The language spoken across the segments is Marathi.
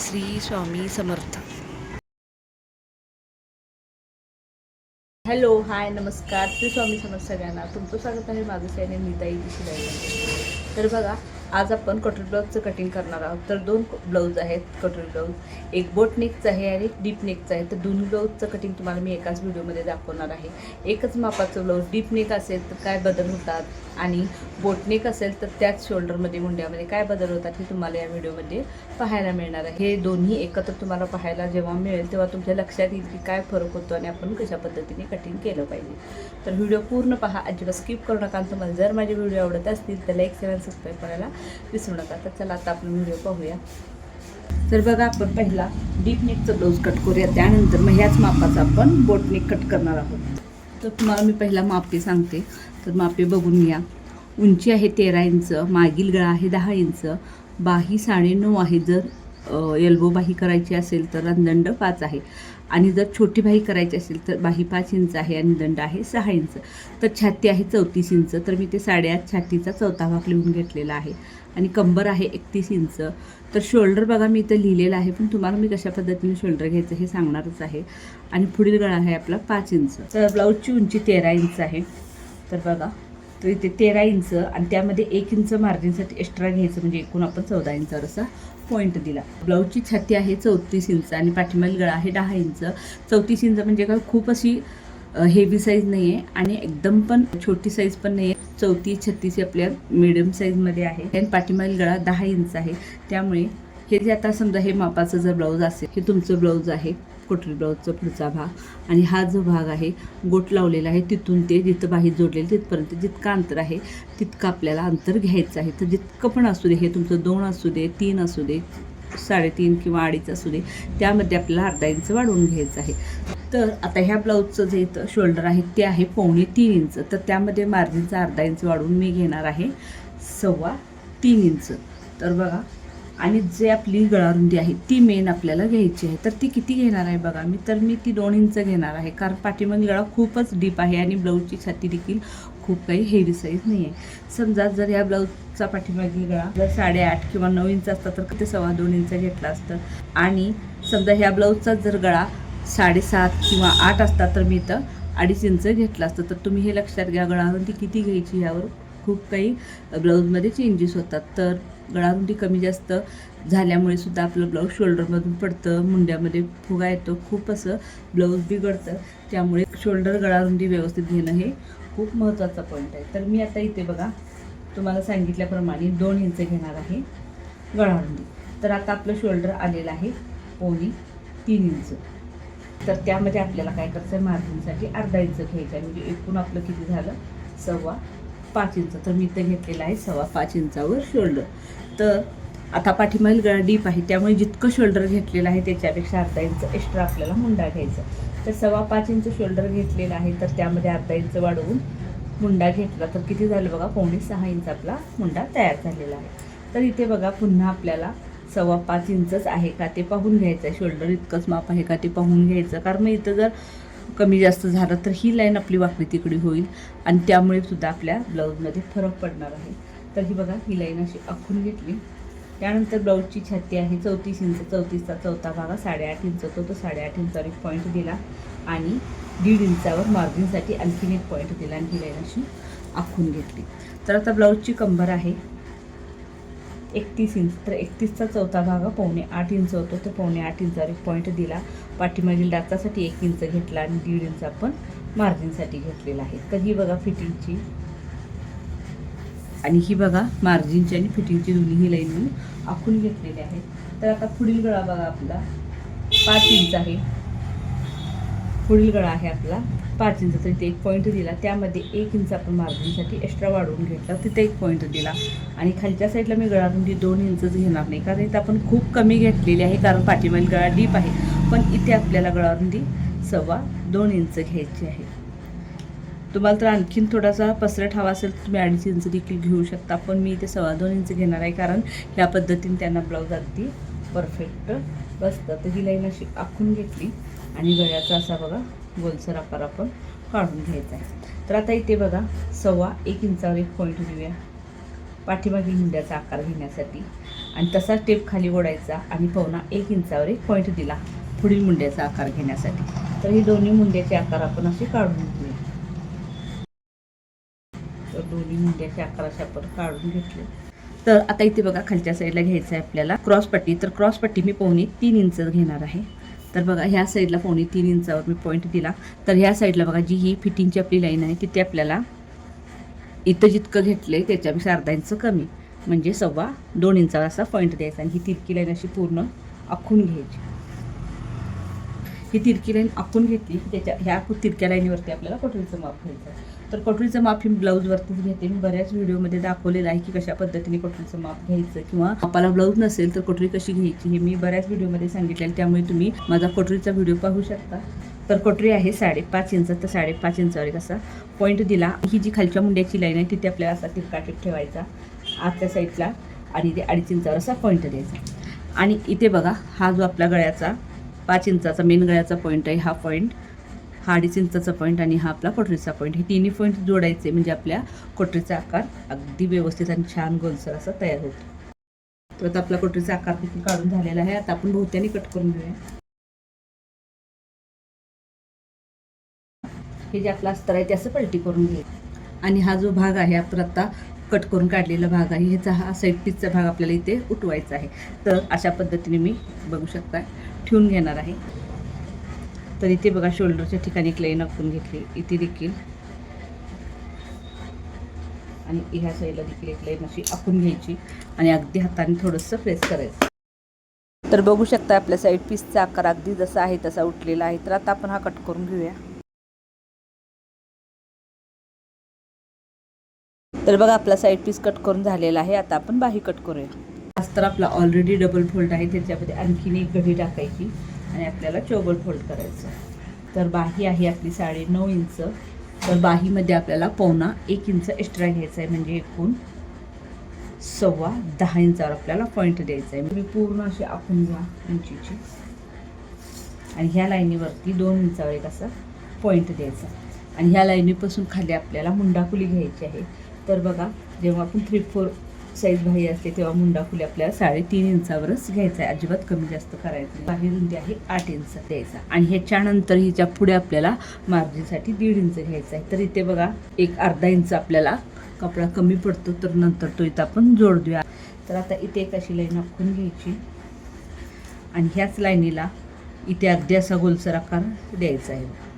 श्री स्वामी समर्थ. हॅलो, हाय, नमस्कार. श्री स्वामी समर्थ सगळ्यांना. तुमचं स्वागत आहे माझं चॅनल नीताई शिलाईमध्ये. तर बघा, आज आपण कटोरी ब्लाऊजचं कटिंग करणार आहोत. तर दोन ब्लाऊज आहेत कटोरी ब्लाऊज, एक बोट नेकचं आहे आणि डीप नेकचं आहे. तर दोन्ही ब्लाऊजचं कटिंग तुम्हाला मी एकाच व्हिडिओमध्ये दाखवणार आहे. एकच मापाचं ब्लाऊज डीप नेक असेल तर काय बदल होतात आणि बोट नेक असेल तर त्याच शोल्डरमध्ये मुंड्यामध्ये काय बदल होतात हे तुम्हाला या व्हिडिओमध्ये पाहायला मिळणार आहे. हे दोन्ही एकत्र तुम्हाला पाहायला जेव्हा मिळेल तेव्हा तुमच्या लक्षात येईल की काय फरक होतो आणि आपण कशा पद्धतीने कटिंग केलं पाहिजे. तर व्हिडिओ पूर्ण पहा, अजिबात स्किप करू नका. तुम्हाला जर माझे व्हिडिओ आवडत असतील तर लाईक शेअर आणि सबस्क्राईब करायला विसरू नका. तर चला आता आपण व्हिडिओ पाहूया. तर बघा, आपण पहिला डीप नेकचं ब्लाऊज कट करूया, त्यानंतर मग ह्याच मापाचा आपण बोट नेक कट करणार आहोत. तर तुम्हाला मी पहिला मापे सांगते. तर मापे बघून घ्या. उंची आहे 13 इंच, मागील गळा आहे 10 इंच, बाही 9.5 आहे. जर एल्बो बाही करायची असेल तर दंड 5 आहे आणि जर छोटी बाही करायची असेल तर बाही 5 इंच आहे आणि दंड आहे 6 इंच. तर छाती आहे 34 इंच, तर मी ते 8.5 छातीचा चौथा भाग लिहून घेतलेला आहे आणि कंबर आहे 31 इंच. तर शोल्डर बघा मी इथं लिहिलेलं आहे, पण तुम्हाला मी कशा पद्धतीने शोल्डर घ्यायचं हे सांगणारच आहे. आणि पुढील गळा आहे आपला 5 इंच. तर ब्लाऊजची उंची 13 इंच आहे. तर बघा, तर इथे 13 इंच आणि त्यामध्ये 1 इंच मार्जिनसाठी एक्स्ट्रा घ्यायचं, म्हणजे एकूण आपण 14 इंचावर असा पॉईंट दिला. ब्लाऊजची छाती आहे 34 इंच आणि पाठीमागील गळा आहे 10 इंच. 34 इंच म्हणजे काय खूप अशी हेवी साईज नाही आहे आणि एकदम पण छोटी साईज पण नाही आहे. 34-36 आपल्या मिडियम साईजमध्ये आहे आणि पाठीमागील गळा 10 इंच आहे. त्यामुळे हे जे आता समजा हे मापाचं जर ब्लाऊज असेल, हे तुमचं ब्लाऊज आहे कटोरी ब्लाऊजचा पुढचा भाग आणि हा जो भाग आहे गोट लावलेला आहे तिथून ते जिथं बाही जोडलेली तिथपर्यंत जितकं अंतर आहे तितकं आपल्याला अंतर घ्यायचं आहे. तर जितकं पण असू दे, हे तुमचं 2 असू दे, 3 असू दे, 3.5 किंवा 2.5 असू दे, त्यामध्ये आपल्याला अर्धा इंच वाढवून घ्यायचं आहे. तर आता ह्या ब्लाऊजचं जे इथं शोल्डर आहे ते आहे 2.25 इंच. तर त्यामध्ये मार्जिनचा अर्धा इंच वाढवून मी घेणार आहे 3.25 इंच. तर बघा, आणि जे आपली गळारुंदी आहे ती मेन आपल्याला घ्यायची आहे. तर ती किती घेणार आहे बघा, मी ती 2 इंच घेणार आहे, कारण पाठीमागील गळा खूपच डीप आहे आणि ब्लाऊजची छाती देखील खूप काही हेवी साईज नाही आहे. समजा जर या ब्लाऊजचा पाठीमागील गळा जर 8.5 किंवा 9 इंच असता तर ते 2.25 इंच घेतला असतं आणि समजा ह्या ब्लाऊजचा जर गळा 7.5 किंवा 8 असता तर मी इथं 2.5 इंच घेतला असतं. तर तुम्ही हे लक्षात घ्या, गळारुंदी किती घ्यायची यावर खूप काही ब्लाऊजमध्ये चेंजेस होतात. तर गळारुंदी कमी जास्त झाल्यामुळे सुद्धा आपलं ब्लाऊज शोल्डरमधून पडतं, मुंड्यामध्ये फुगा येतो, खूप असं ब्लाऊज बिघडतं. त्यामुळे शोल्डर गळारुंदी व्यवस्थित घेणं हे खूप महत्त्वाचा पॉईंट आहे. तर मी आता इथे बघा तुम्हाला सांगितल्याप्रमाणे 2 इंच घेणार आहे गळारुंदी. तर आता आपलं शोल्डर आलेलं आहे 2.25 इंच. तर त्यामध्ये आपल्याला काय करायचं आहे, मार्जिनसाठी अर्धा इंच घ्यायचं आहे, म्हणजे एकूण आपलं किती झालं 5.25 इंच. तर मी इथं घेतलेलं आहे 5.25 इंचावर शोल्डर. तर आता पाठीमागील गळा डीप आहे त्यामुळे जितकं शोल्डर घेतलेलं आहे त्याच्यापेक्षा अर्धा इंच एक्स्ट्रा आपल्याला मुंडा घ्यायचा. तर 5.25 इंच शोल्डर घेतलेला आहे, तर त्यामध्ये अर्धा इंच वाढवून मुंडा घेतला तर किती झालं बघा, 5.25 इंच आपला मुंडा तयार झालेला आहे. तर इथे बघा पुन्हा आपल्याला 5.25 इंचच आहे का ते पाहून घ्यायचं आहे, शोल्डर इतकंच माप आहे का ते पाहून घ्यायचं, कारण मग इथं जर कमी जास्त झालं तर ही लाईन आपली वाकडी तिकडी होईल आणि त्यामुळे सुद्धा आपल्या ब्लाऊजमध्ये फरक पडणार आहे. तर ही बघा, ही लाईन अशी आखून घेतली. त्यानंतर ब्लाऊजची छाती आहे 34 इंच, 34चा चौथा भाग 8.5 इंच होतो, तो 8.5 इंचावर एक पॉईंट दिला आणि 1.5 इंचावर मार्जिनसाठी आणखीन एक पॉईंट दिला आणि ही लाईन अशी आखून घेतली. तर आता ब्लाऊजची कंबर आहे 31 इंच, तर 31चा चौथा भाग 7.25 इंच होतो, तर 7.25 इंचावर एक पॉईंट दिला. पाठीमागील डाचासाठी 1 इंच घेतला आणि 1.5 इंच आपण मार्जिनसाठी घेतलेला आहे. तर ही बघा फिटिंगची आणि ही बघा मार्जिनची आणि फिटिंगची दोन्ही लाईन मी आखून घेतलेली आहे. तर आता पुढील गळा बघा आपला 5 इंच आहे. पुढील गळा आहे आपला 5 इंच, तर इथे एक पॉईंट दिला, त्यामध्ये 1 इंच आपण मार्जिनसाठी एक्स्ट्रा वाढवून घेतला, तिथे एक पॉईंट दिला आणि खालच्या साईडला मी गळारुंदी 2 इंचच घेणार नाही, कारण इथं आपण खूप कमी घेतलेली आहे, कारण पाठीमागील गळा डीप आहे. पण इथे आपल्याला गळारुंदी 2.25 इंच घ्यायची आहे. तुम्हाला तर आणखीन थोडासा पसरट हवा असेल तर तुम्ही 2.5 इंच देखील घेऊ शकता, पण मी इथे 2.25 इंच घेणार आहे, कारण ह्या पद्धतीने त्यांना ब्लाऊज अगदी परफेक्ट बसतं. तर ही लाईन अशी आखून घेतली आणि गळ्याचा असा बघा गोलसर आकार आपण काढून घ्यायचा आहे. तर आता इथे बघा 1.25 इंचावर एक पॉईंट देऊया पाठीमागील मुंड्याचा आकार घेण्यासाठी आणि तसाच टेप खाली ओढायचा आणि 1.25 इंचावर एक पॉईंट दिला पुढील मुंड्याचा आकार घेण्यासाठी. तर हे दोन्ही मुंड्याचे आकार आपण असे काढून घेऊया. तर दोन्ही मुंड्याचे आकार असे आपण काढून घेतले. तर आता इथे बघा खालच्या साईडला घ्यायचं आहे आपल्याला क्रॉस पट्टी. तर क्रॉस पट्टी मी 2.25 इंच घेणार आहे. तर बघा ह्या साईडला 2.25 इंचावर मी पॉईंट दिला. तर ह्या साईडला बघा जी ही फिटिंगची आपली लाईन आहे तिथे आपल्याला इथं जितकं घेतलं त्याच्यापेक्षा अर्धा इंच कमी म्हणजे 2.25 इंचावर असा पॉईंट द्यायचा. आणि ही तिरकी लाईन अशी पूर्ण आखून घ्यायची. ही तिरकी लाईन आखून घेतली त्याच्या ह्या तिरक्या लाईनीवरती आपल्याला कटोरीचं माप घ्यायचं. तर कटोरीचं माप ही ब्लाऊजवरतीच घेते. मी बऱ्याच व्हिडिओमध्ये दाखवलेलं आहे की कशा पद्धतीने कटोरीचं माप घ्यायचं किंवा आपल्याला ब्लाऊज नसेल तर कटोरी कशी घ्यायची हे मी बऱ्याच व्हिडिओमध्ये सांगितलेलं. त्यामुळे तुम्ही माझा कटोरीचा व्हिडिओ पाहू शकता. तर कटोरी आहे 5.5 इंच. तर 5.5 इंचावर एक असा पॉईंट दिला. ही जी खालच्या मुंड्याची लाईन आहे तिथे आपल्याला असा तिरका टेप ठेवायचा आतल्या साईडला आणि ते 2.5 इंचावर असा पॉईंट द्यायचा. आणि इथे बघा हा जो आपला गळ्याचा 5 इंचाचा मेन गळ्याचा पॉईंट आहे हा पॉईंट, हा 2.5 इंचाचा पॉईंट आणि हा आपला कटोरीचा पॉईंट. हे तिन्ही पॉईंट जोडायचे म्हणजे आपल्या कटोरीचा आकार अगदी व्यवस्थित आणि छान गोलसर असा तयार होतो. तर आता आपला कटोरीचा आकार देखील काढून झालेला आहे. आता आपण भोवत्याने कट करून घेऊया. हे जे आपलं अस्तर आहे ते असं पलटी करून घेऊ. आणि हा जो भाग आहे आपण आता कट करून काढलेला भाग आहे ह्याचा हा साईड पीसचा भाग आपल्याला इथे उठवायचा आहे. तर अशा पद्धतीने मी बघू शकता ठेवून घेणार आहे. तर इथे बघा शोल्डरच्या ठिकाणी एक लाईन आखून घेतली इथे देखील आणि ह्या साईडला देखील एक लाईन अशी आखून घ्यायची आणि अगदी हाताने थोडंसं प्रेस करायचं. तर बघू शकता आपल्या साईड पीसचा आकार अगदी जसा आहे तसा उठलेला आहे. तर आता आपण हा कट करून घेऊया. तर बघा आपला साईड पीस कट करून झालेला आहे. आता आपण बाही कट करूया. अस्तर आपला ऑलरेडी डबल फोल्ड आहे त्याच्यामध्ये आणखीन एक घडी टाकायची आणि आपल्याला चौबल फोल्ड करायचं. तर बाही आहे आपली 9.5 इंच. तर बाहीमध्ये आपल्याला 1.25 इंच एक्स्ट्रा घ्यायचं आहे म्हणजे एकूण 10.25 इंचावर आपल्याला पॉईंट द्यायचा आहे. मी पूर्ण अशी आखून घ्या इंचीची आणि ह्या लाईनीवरती 2 इंचावर एक असा पॉईंट द्यायचा. आणि ह्या लाईनीपासून खाली आपल्याला मुंडाफुली घ्यायची आहे. तर बघा जेव्हा आपण 3/4 साईज बाही असते तेव्हा मुंडाफुली आपल्याला 3.5 इंचावरच घ्यायचा आहे. अजिबात कमी जास्त करायचं नाही. बाही रुंदी आहे 8 इंच द्यायचा. आणि ह्याच्यानंतर हिच्या पुढे आपल्याला मार्जिनसाठी 1.5 इंच घ्यायचा आहे. तर इथे बघा एक अर्धा इंच आपल्याला कपडा कमी पडतो तर नंतर तो इथं आपण जोड देऊया. तर आता इथे एक अशी लाईन आखून घ्यायची आणि ह्याच लाईनीला इथे अगदी असा गोलसर आकार द्यायचा आहे.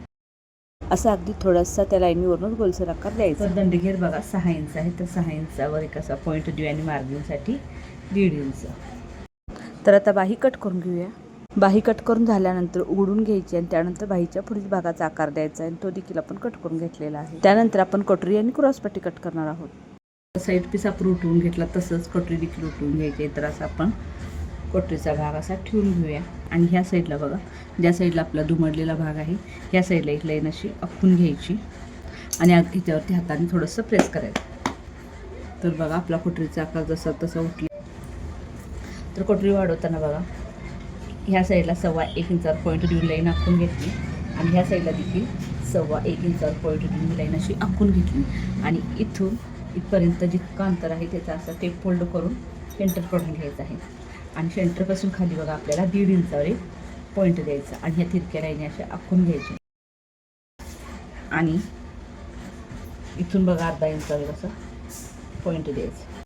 असा अगदी थोडासा त्या लाईनीवरूनच गोलसर आकार द्यायचा. तर दंडघेर बघा 6 इंच आहे. तर 6 इंचावर एक असा पॉईंट देऊ आणि मार्जिनसाठी 1.5 इंच. तर आता बाही कट करून घेऊया. बाही कट करून झाल्यानंतर उघडून घ्यायची आणि त्यानंतर बाहीच्या पुढील भागाचा आकार द्यायचा आणि तो देखील आपण कट करून घेतलेला आहे. त्यानंतर आपण कटोरी आणि क्रॉसपट्टी कट करणार आहोत. साईड पीस आपण उठवून घेतला तसंच कटोरी देखील उठवून घ्यायची. तर असं आपण कटोरीचा भाग असा ठेवून घेऊया. आणि ह्या साईडला बघा ज्या साईडला आपला दुमडलेला भाग आहे ह्या साईडला एक लाईन अशी आखून घ्यायची आणि ह्याच्यावरती हाताने थोडंसं प्रेस करायचं. तर बघा आपला कटोरीचा आकार जसा तसा उठला. तर कटोरी वाढवताना बघा ह्या साईडला 1.25 इंचावर पॉईंट देऊन लाईन आखून घेतली आणि ह्या साईडला देखील 1.25 इंचावर पॉईंट देऊन लाईन अशी आखून घेतली. आणि इथून इथपर्यंत जितकं अंतर आहे त्याचा असा टेप फोल्ड करून सेंटर करून घ्यायचं आहे. आणि सेंटरपासून खाली बघा आपल्याला 1.5 इंचावर एक पॉईंट द्यायचा आणि ह्या तिरक्या लाईनी अशा आखून घ्यायच्या आणि इथून बघा अर्धा इंचावर असा पॉईंट द्यायचा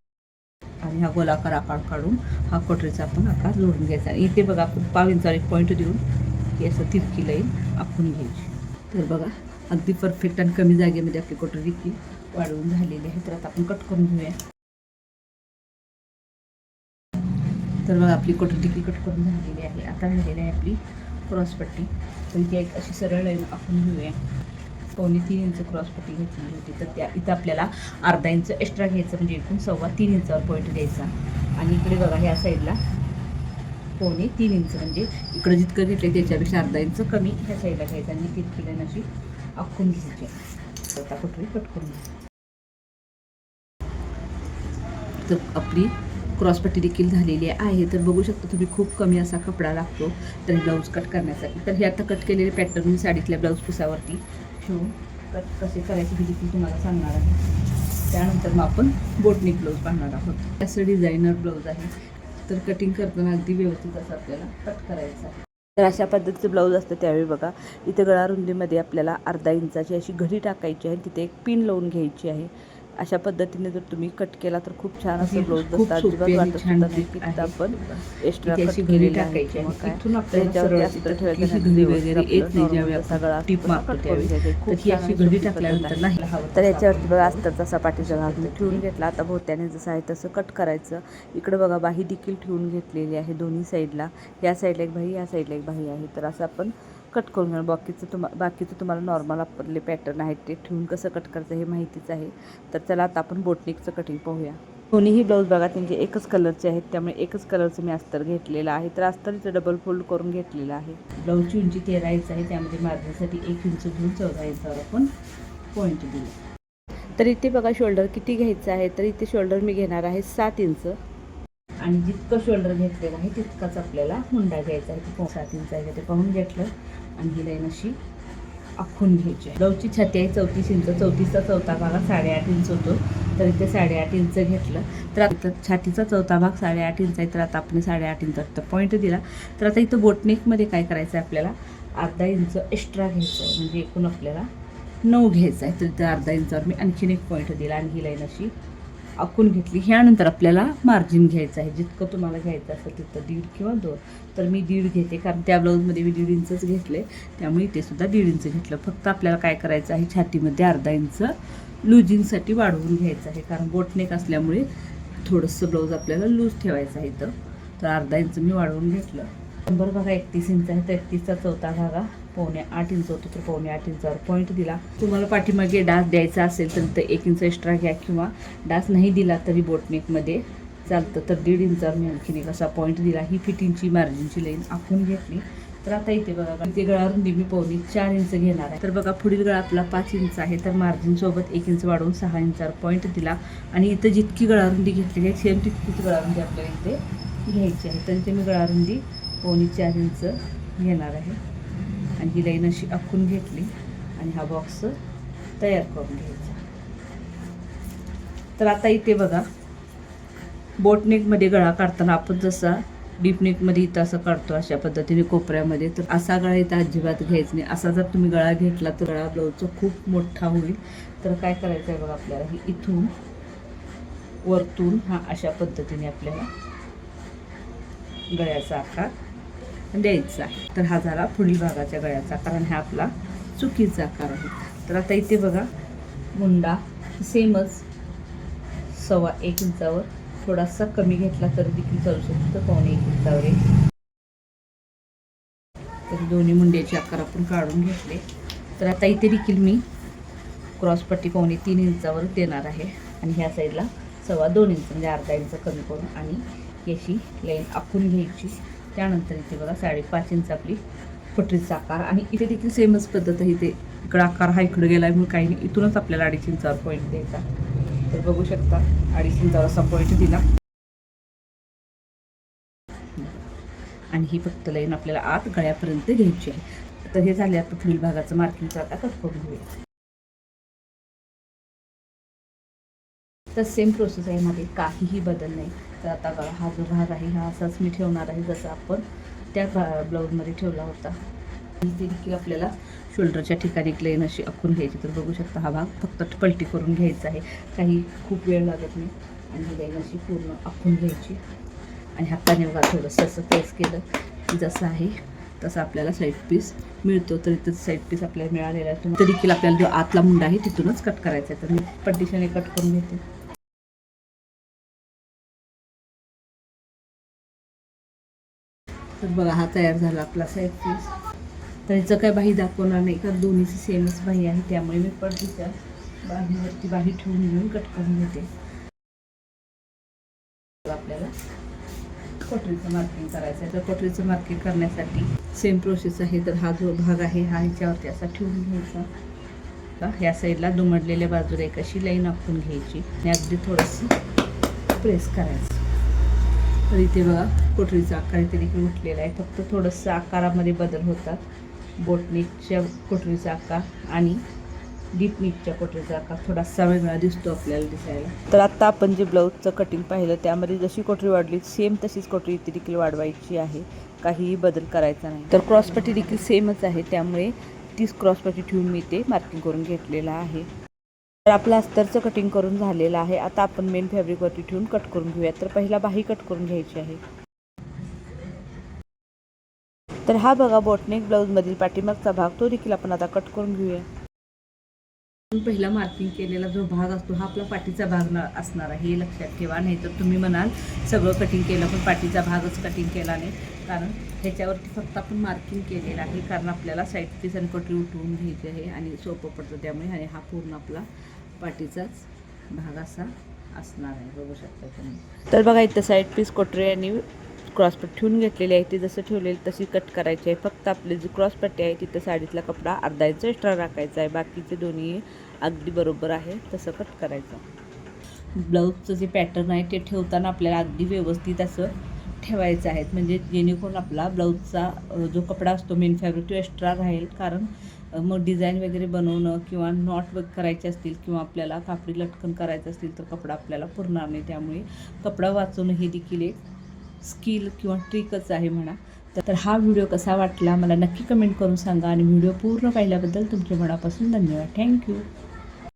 आणि हा गोलाकार आकार काढून हा कटोरीचा आपण आकार जोडून घ्यायचा. आणि इथे बघा आपण 1.5 इंचावर एक पॉईंट देऊन ही असं तिरकी लाईन आखून घ्यायची. तर बघा अगदी परफेक्ट आणि कमी जागेमध्ये आपली कटोरी देखील वाढवून झालेली आहे. तर आता आपण कट करून घेऊया. तर बघा आपली कटोरी देखील कट करून झालेली आहे. आता झालेली आहे आपली क्रॉसपट्टी. तर इथे एक अशी सरळ लाईन आखून घेऊया. 2.25 इंच क्रॉसपट्टी घेतली होती. तर त्या इथं आपल्याला अर्धा इंच एक्स्ट्रा घ्यायचं म्हणजे एकूण 3.25 इंचावर पॉईंट द्यायचा. आणि इकडे बघा ह्या साईडला 2.25 इंच म्हणजे इकडं जितकं घेतलं त्याच्यापेक्षा अर्धा इंच कमी ह्या साईडला घ्यायचं आणि तिरकी लाईन अशी आखून घ्यायची. आता कटोरी कट करून घ्यायची. तर आपली क्रॉसपट्टी देखील झालेली आहे. तर बघू शकता तुम्ही खूप कमी असा कपडा लागतो तर ब्लाऊज कट करण्यासाठी. तर हे आता कट केलेले पॅटर्न मी साडीतल्या ब्लाऊज पिसावरती ठेवून कट कसे करायचे हे देखील तुम्हाला सांगणार आहे. त्यानंतर मग आपण बोटनेक ब्लाऊज पाहणार आहोत. असं डिझायनर ब्लाऊज आहे. तर कटिंग करताना अगदी व्यवस्थित असं आपल्याला कट करायचं आहे. तर अशा पद्धतीचं ब्लाऊज असतं. त्यावेळी बघा इथे गळा रुंदीमध्ये आपल्याला अर्धा इंचाची अशी घडी टाकायची आहे, तिथे एक पिन लावून घ्यायची आहे. अशा पद्धतीने जर तुम्ही कट केला तर खूप छान असं ब्लाऊज बसतं. अजिबात वाटत सुद्धा नाही की तिथं आपण एक्स्ट्रा कट केलेली आहे किंवा काय. त्याच्यावरती अस्तर ठेवायचं नाही वगैरे येत नाही. ज्यावेळी सगळा टीप मारतो त्यावेळी खूप अशी घडी टाकल्यानंतर नाही तर याच्यावरती बघा अस्तरचा सपाटीचा भाग मी ठेवून घेतला. आता भोवत्याने जसं आहे तसं कट करायचं. इकडे बघा बाही देखील ठेवून घेतलेली आहे दोन्ही साईडला. या साईडला एक बाही, या साईडला एक बाही आहे. तर असं आपण कट करून घेणार. बाकीचं तुम्हाला नॉर्मल आपले पॅटर्न आहेत ते ठेवून कसं कट करायचं हे माहितीच आहे. तर चला आता आपण बोटनिकचं कटिंग पाहूया. दोन्हीही ब्लाऊज बघा त्यांचे एकच कलरचे आहेत, त्यामुळे एकच कलरचं मी अस्तर घेतलेलं आहे. तर अस्तर इथं डबल फोल्ड करून घेतलेलं आहे. ब्लाऊजची उंची 13 इंच आहे, त्यामध्ये मार्जिनसाठी 1 इंच घेऊन 14 इंचावर आपण पॉईंट दिला. तर इथे बघा शोल्डर किती घ्यायचं आहे. तर इथे शोल्डर मी घेणार आहे 7 इंच आणि जितकं शोल्डर घेतलेलं आहे तितकाच आपल्याला मुंडा घ्यायचा आहे. ते 7 इंच आहे ते पाहून घेतलं आणि ही लाईन अशी आखून घ्यायची आहे. ब्लाऊजची छाती आहे 34 इंच. 34चा चौथा भाग 8.5 इंच होतो, तर इथे 8.5 इंच घेतलं. तर आता छातीचा चौथा भाग 8.5 इंच आहे, तर आता आपण 8.5 इंचाचा पॉईंट दिला. तर आता इथं बोटनेकमध्ये काय करायचं आहे आपल्याला, अर्धा इंच एक्स्ट्रा घ्यायचं आहे, म्हणजे एकूण आपल्याला 9 घ्यायचं आहे. तर इथं अर्धा इंचावर मी आणखीन एक पॉईंट दिला आणि ही लाईन अशी आखून घेतली. ह्यानंतर आपल्याला मार्जिन घ्यायचं आहे. जितकं तुम्हाला घ्यायचं असेल तिथं 1.5 किंवा 2. तर मी 1.5 घेते, कारण त्या ब्लाऊजमध्ये मी 1.5 इंचच घेतले, त्यामुळे इथे सुद्धा 1.5 इंच घेतलं. फक्त आपल्याला काय करायचं आहे, छातीमध्ये अर्धा इंच लूजिंगसाठी वाढवून घ्यायचं आहे, कारण बोटनेक असल्यामुळे थोडंसं ब्लाऊज आपल्याला लूज ठेवायचं आहे इथं. तर अर्धा इंच मी वाढवून घेतलं. नंबर बघा 31 इंच आहे, तर 31चा चौथा भाग 7.25 इंच होतो, तर 7.25 इंचावर पॉईंट दिला. तुम्हाला पाठीमागे डास द्यायचा असेल तर इथं 1 इंच एक्स्ट्रा घ्या, किंवा डास नाही दिला तरी बोटनेकमध्ये चालतं. तर 1.5 इंचावर मी आणखीन एक असा पॉईंट दिला. ही फिटिंगची मार्जिनची लाईन आखून घेतली. तर आता इथे बघा इथे गळा रुंदी मी 4 इंच घेणार आहे. तर बघा पुढील गळा आपला 5 इंच आहे, तर मार्जिनसोबत 1 इंच वाढवून 6 इंचावर पॉईंट दिला. आणि इथं जितकी गळा रुंदी घेतलेली आहे सेम तितकीच गळा रुंदी आपल्याला इथे घ्यायची आहे. तर इथे मी गळा रुंदी 4 इंच घेणार आहे आणि ही लाईन अशी आखून घेतली आणि हा बॉक्स तयार करून घ्यायचा. तर आता इथे बघा बोटनेकमध्ये गळा काढताना आपण जसा डीपनेकमध्ये इथं असं काढतो अशा पद्धतीने कोपऱ्यामध्ये, तर असा गळा इथं अजिबात घ्यायचा नाही. असा जर तुम्ही गळा घेतला तर गळा ब्लाऊजचा खूप मोठा होईल. तर काय करायचं आहे बघा, आपल्याला ही इथून वरतून हा अशा पद्धतीने आपल्याला गळ्याचा आकार द्यायचा आहे. तर हा झाला पुढील भागाच्या गळ्याचा आकार आणि हा आपला चुकीचा आकार आहे. तर आता इथे बघा मुंडा सेमच 1.25 इंचावर थोडासा कमी घेतला तरी देखील चालू शकतो, 1.25 इंचावर आहे. तर दोन्ही मुंड्याचे आकार आपण काढून घेतले. तर आता इथे देखील मी क्रॉसपट्टी 3.25 इंचावर देणार आहे आणि ह्या साईडला 2.25 इंच म्हणजे अर्धा इंच कमी करून आणि याची लाईन आखून घ्यायची. त्यानंतर इथे बघा 5.5 इंच आपली पटरीचा आकार आणि इथे देखील सेमच पद्धत आहे. इथे इकडं आकार हा इकडे गेला म्हणून काही नाही, इथूनच आपल्याला 2.5 इंचावर पॉईंट द्यायचा. तर बघू शकता 2.5 इंचावर असा पॉईंट दिला आणि ही फक्त लाईन आपल्याला आत गळ्यापर्यंत घ्यायची आहे. तर हे झाले. आता पुढील भागाचं मार्किंगचा आता कट करून घेऊया. तर सेम प्रोसेस आहे, मध्ये काहीही बदल नाही. तर आता बघा हा जो भाग आहे हा असाच मी ठेवणार आहे जसं आपण त्या ब्लाऊजमध्ये ठेवला होता. इथे देखील आपल्याला शोल्डरच्या ठिकाणी एक लाईन अशी आखून घ्यायची. तर बघू शकता हा भाग फक्त पलटी करून घ्यायचा आहे, काही खूप वेळ लागत नाही. आणि ही लाईन अशी पूर्ण आखून घ्यायची आणि हाताने बघा थोडंसं असं प्रेस केलं की जसं आहे तसं आपल्याला साईड पीस मिळतो. तर इथं साईड पीस आपल्याला मिळालेला आहे. तरी देखील आपल्याला जो आतला मुंडा आहे तिथूनच कट करायचा आहे. तर मी पट्टीशाने कट करून घेते. तर बघा हा तयार झाला आपला साईड पीस. तर याचं काही बाही दाखवणार नाही, कारण दोन्हीची सेमच बाही आहे, त्यामुळे मी पट्टीच्या बाहीवरती बाही ठेवून घेऊन कट करून घेते. आपल्याला कटोरीचं मार्किंग करायचं आहे. तर कटोरीचं मार्किंग करण्यासाठी सेम प्रोसेस आहे. तर हा जो भाग आहे हा ह्याच्यावरती असा ठेवून घ्यायचा. ह्या साईडला दुमडलेल्या बाजूला एक अशी लाईन आखून घ्यायची आणि अगदी थोडंसं प्रेस करायचं. तर इथे बघा कोटरीचा आकार इथे देखील उठलेला आहे. फक्त थोडंसं आकारामध्ये बदल होतात. बोटनेकच्या कोटरीचा आकार आणि डीप नीटच्या कोटरीसारखा थोडासा वेगळा दिसतो आपल्याला दिसायला. तर आत्ता आपण जे ब्लाऊजचं कटिंग पाहिलं त्यामध्ये जशी कोटरी वाढली सेम तशीच कोटरी इथे देखील वाढवायची आहे, काहीही बदल करायचा नाही. तर क्रॉसपट्टी देखील सेमच आहे, त्यामुळे तीच क्रॉसपट्टी ठेवून मी ते मार्किंग करून घेतलेलं आहे. तर आपलं अस्तरचं कटिंग करून झालेलं आहे. आता आपण मेन फॅब्रिकवरती ठेवून कट करून घेऊया. तर पहिला बाही कट करून घ्यायची आहे. तर हा बघा बोटनेक ब्लाऊजमधील पाठीमागचा भाग, तो देखील आपण आता कट करून घेऊया. पहिला मार्किंग केलेला जो भाग असतो हा आपला पाठीचा भाग असणार आहे, हे लक्षात ठेवा. नाही तर तुम्ही म्हणाल सगळं कटिंग केलं पण पाठीचा भागच कटिंग केला नाही, कारण ह्याच्यावरती फक्त आपण मार्किंग केलेलं आहे, कारण आपल्याला साईड पीस आणि कोटरी उठवून घ्यायची आहे आणि सोपं पडतं त्यामुळे. आणि हा पूर्ण आपला पाठीचाच भाग असा असणार आहे, बघू शकता तुम्ही. तर बघा इथं साईड पीस कोटरी आणि क्रॉसपट्टी ठेवून घेतलेली आहे, ती जसं ठेवलेली तशी कट करायची आहे. फक्त आपली जी क्रॉसपट्टी आहे तिथं साडीतला कपडा अर्धा इंच एक्स्ट्रा राखायचा आहे, बाकीचे दोन्ही अगदी बरोबर आहे तसं कट करायचं. ब्लाऊजचं जे पॅटर्न आहे ते ठेवताना आपल्याला अगदी व्यवस्थित असं ठेवायचं आहे, म्हणजे जेणेकरून आपला ब्लाऊजचा जो कपडा असतो मेन फॅब्रिक तो एक्स्ट्रा राहील. कारण मग डिझाईन वगैरे बनवणं किंवा नॉट वर्क करायचे असतील किंवा आपल्याला कापडी लटकन करायचं असतील तर कपडा आपल्याला पुरणार नाही, त्यामुळे कपडा वाचवणं हे देखील एक स्किल किंवा ट्रिकच आहे म्हणा. तर हा व्हिडिओ कसा वाटला मला नक्की कमेंट करून सांगा आणि व्हिडिओ पूर्ण पाहिल्याबद्दल तुमच्या मनापासून धन्यवाद. थँक्यू.